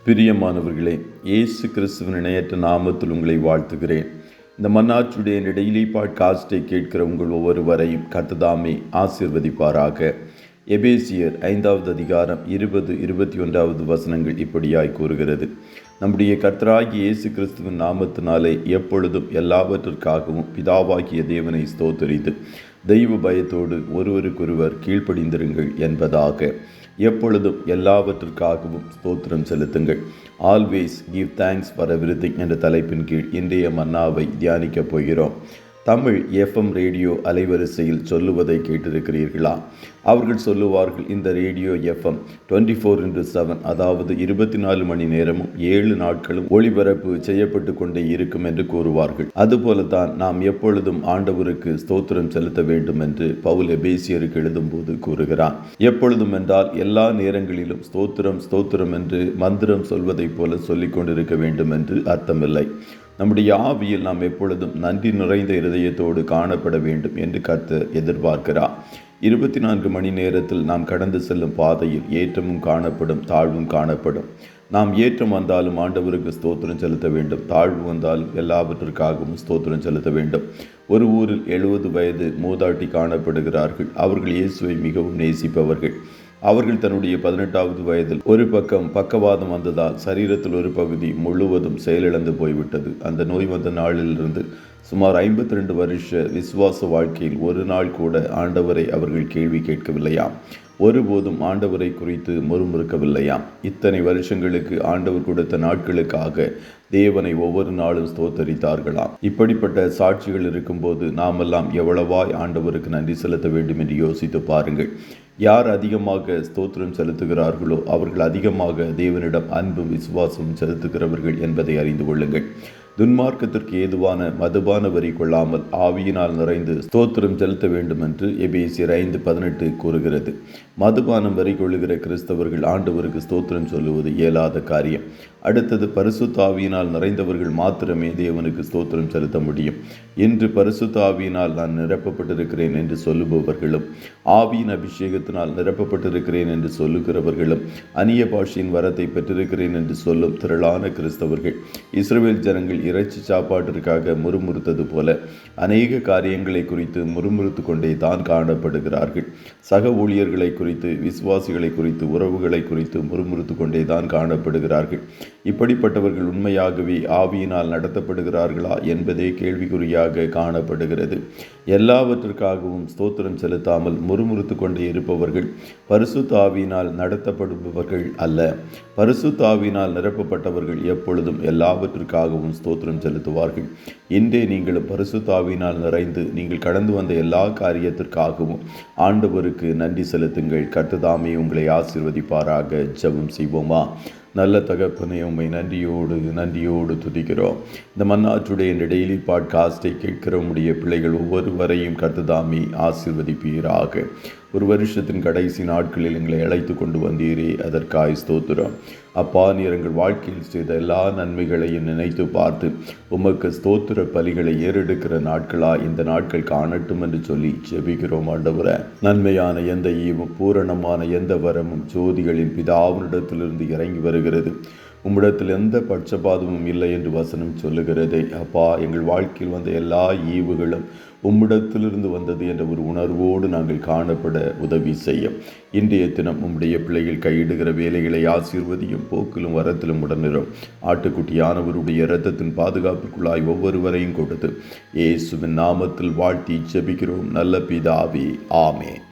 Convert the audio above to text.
பிரியமானவர்களே, இயேசு கிறிஸ்துவின் இணையற்ற நாமத்தில் உங்களை வாழ்த்துகிறேன். இந்த மன்னாச்சுடைய டெய்லி பாட்காஸ்டை கேட்கிற உங்கள் ஒவ்வொருவரையும் கர்த்தர் ஆசீர்வதிப்பாராக. எபேசியர் 5வது அதிகாரம் 20-21 வசனங்கள் இப்படியாய் கூறுகிறது: நம்முடைய கர்த்தராகிய இயேசு கிறிஸ்துவின் நாமத்தினாலே எப்பொழுதும் எல்லாவற்றிற்காகவும் பிதாவாகிய தேவனை ஸ்தோத்திரித்து தெய்வ பயத்தோடு ஒருவருக்கொருவர் கீழ்ப்படிந்திருங்கள் என்பதாக. எப்பொழுதும் எல்லாவற்றிற்காகவும் ஸ்தோத்திரம் செலுத்துங்கள். Always give thanks for everything என்ற தலைப்பின் கீழ் இன்றைய மன்னாவை தியானிக்கப் போகிறோம். தமிழ் FM ரேடியோ அலைவரிசையில் சொல்லுவதை கேட்டிருக்கிறீர்களா? அவர்கள் சொல்லுவார்கள், இந்த ரேடியோ FM 24/7, அதாவது 24 மணி நேரமும் 7 நாட்களும் ஒளிபரப்பு செய்யப்பட்டு கொண்டே இருக்கும் என்று கூறுவார்கள். அதுபோலத்தான் நாம் எப்பொழுதும் ஆண்டவருக்கு ஸ்தோத்திரம் செலுத்த வேண்டும் என்று பவுல் எபேசியருக்கு எழுதும்போது கூறுகிறான். எப்பொழுதும் என்றால் எல்லா நேரங்களிலும் ஸ்தோத்திரம் ஸ்தோத்திரம் என்று மந்திரம் சொல்வதைப் போல சொல்லிக் கொண்டிருக்க வேண்டும் என்று அர்த்தமில்லை. நம்முடைய ஆவியில் நாம் எப்பொழுதும் நன்றி நிறைந்த இருதயத்தோடு காணப்பட வேண்டும் என்று கர்த்தர் எதிர்பார்க்கிறார். 24 மணி நேரத்தில் நாம் கடந்து செல்லும் பாதையில் ஏற்றமும் காணப்படும், தாழ்வும் காணப்படும். நாம் ஏற்றம் வந்தாலும் ஆண்டவருக்கு ஸ்தோத்திரம் செலுத்த வேண்டும், தாழ்வு வந்தாலும் எல்லாவற்றிற்காகவும் ஸ்தோத்திரம் செலுத்த வேண்டும். ஒரு ஊரில் 70 வயது மூதாட்டி காணப்படுகிறார்கள். அவர்கள் இயேசுவை மிகவும் நேசிப்பவர்கள். அவர்கள் தன்னுடைய 18வது வயதில் ஒரு பக்கம் பக்கவாதம் வந்ததால் சரீரத்தில் ஒரு பகுதி முழுவதும் செயலிழந்து போய்விட்டது. அந்த நோய் வந்த நாளிலிருந்து சுமார் 52 வருஷ விசுவாச வாழ்க்கையில் ஒரு நாள் கூட ஆண்டவரை அவர்கள் கேள்வி கேட்கவில்லையாம். ஒருபோதும் ஆண்டவரை குறித்து முறுமுறுக்கவில்லையாம். இத்தனை வருஷங்களுக்கு ஆண்டவர் கொடுத்த நாட்களுக்காக தேவனை ஒவ்வொரு நாளும் ஸ்தோத்தரித்தார்களாம். இப்படிப்பட்ட சாட்சிகள் இருக்கும்போது நாமெல்லாம் எவ்வளவாய் ஆண்டவருக்கு நன்றி செலுத்த வேண்டும் என்று யோசித்து பாருங்கள். யார் அதிகமாக ஸ்தோத்திரம் செலுத்துகிறார்களோ அவர்கள் அதிகமாக தேவனிடம் அன்பும் விசுவாசமும் செலுத்துகிறவர்கள் என்பதை அறிந்து கொள்ளுங்கள். துன்மார்க்கத்திற்கு ஏதுவான மதுபான வரி கொள்ளாமல் ஆவியினால் நிறைந்து ஸ்தோத்திரம் செலுத்த வேண்டும் என்று எபேசியர் 5:18 கூறுகிறது. மதுபானம் வரி கொள்ளுகிற கிறிஸ்தவர்கள் ஆண்டவருக்கு ஸ்தோத்திரம் சொல்லுவது இயலாத காரியம். அடுத்தது, பரிசுத்த ஆவியினால் நிறைந்தவர்கள் மாத்திரமே தேவனுக்கு ஸ்தோத்திரம் செலுத்த முடியும். இன்று பரிசுத்த ஆவியினால் நான் நிரப்பப்பட்டிருக்கிறேன் என்று சொல்லுபவர்களும், ஆவியின் அபிஷேகத்தினால் நிரப்பப்பட்டிருக்கிறேன் என்று சொல்லுகிறவர்களும், அந்நிய பாஷையின் வரத்தை பெற்றிருக்கிறேன் என்று சொல்லும் திரளான கிறிஸ்தவர்கள் இஸ்ரவேல் ஜனங்கள் இறைச்சி சாப்பாட்டிற்காக முறுமுறுத்தது போல அநேக காரியங்களை குறித்து முறுமுறுத்து கொண்டே தான் காணப்படுகிறார்கள். சக ஊழியர்களை குறித்து, விசுவாசிகளை குறித்து, உறவுகளை குறித்து முறுமுறுத்து கொண்டே தான் காணப்படுகிறார்கள். இப்படிப்பட்டவர்கள் உண்மையாகவே ஆவியினால் நடத்தப்படுகிறார்களா என்பதே கேள்விக்குறியாக காணப்படுகிறது. எல்லாவற்றிற்காகவும் ஸ்தோத்திரம் செலுத்தாமல் முறுமுறுத்து கொண்டே இருப்பவர்கள் பரிசுத்த ஆவியினால் நடத்தப்படுபவர்கள் அல்ல. பரிசுத்த ஆவியினால் நிரப்பப்பட்டவர்கள் எப்பொழுதும் எல்லாவற்றிற்காகவும் ஸ்தோத்திரம் செலுத்துவார்கள். இன்றே நீங்களும் பரிசுத்த ஆவியினால் நிறைந்து நீங்கள் கடந்து வந்த எல்லா காரியத்திற்காகவும் ஆண்டவருக்கு நன்றி செலுத்துங்கள். கர்த்தர் உங்களை ஆசீர்வதிப்பாராக. ஜெபம் செய்வோமா? நல்ல தகப்பனே, உம்மை நன்றியோடு துதிக்கிறோம். இந்த மன்னாச்சுடைய இந்த டெய்லி பாட்காஸ்டை கேட்கிற உம்முடைய பிள்ளைகள் ஒவ்வொருவரையும் கர்த்தர் ஆசீர்வதிப்பீராக. ஒரு வருஷத்தின் கடைசி நாட்களில் எங்களை அழைத்து கொண்டு வந்தீரே, அதற்காய் ஸ்தோத்திரம். அப்பா, நீர் எங்கள் வாழ்க்கையில் செய்த எல்லா நன்மைகளையும் நினைத்து பார்த்து உமக்கு ஸ்தோத்திர பலிகளை ஏறெடுக்கிற நாட்களாய் இந்த நாட்கள் காணட்டும் என்று சொல்லி ஜெபிக்கிறோம். ஆண்டவரே, நன்மையான எந்த ஈவும் பூரணமான எந்த வரமும் ஜோதிகளின் பிதாவினிடத்திலிருந்து இறங்கி வருகிறது. உம்மிடத்தில் எந்த பட்சபாதமும் இல்லை என்று வசனம் சொல்லுகிறதே. அப்பா, எங்கள் வாழ்க்கையில் வந்த எல்லா ஈவுகளும் உம்மிடத்திலிருந்து வந்தது என்ற ஒரு உணர்வோடு நாங்கள் காணப்பட உதவி செய்யும். இன்றைய தினம் உம்முடைய பிள்ளைகள் கையிடுகிற வேலைகளை ஆசீர்வதியும், போக்கிலும் வரத்திலும் உடனிரும். ஆட்டுக்குட்டியானவருடைய இரத்தத்தின் பாதுகாப்புக்குள்ளாய் ஒவ்வொருவரையும் கொடுத்து இயேசுவின் நாமத்தில் வாழ்த்தி ஜெபிக்கிறோம் நல்ல பிதாவே. ஆமென்.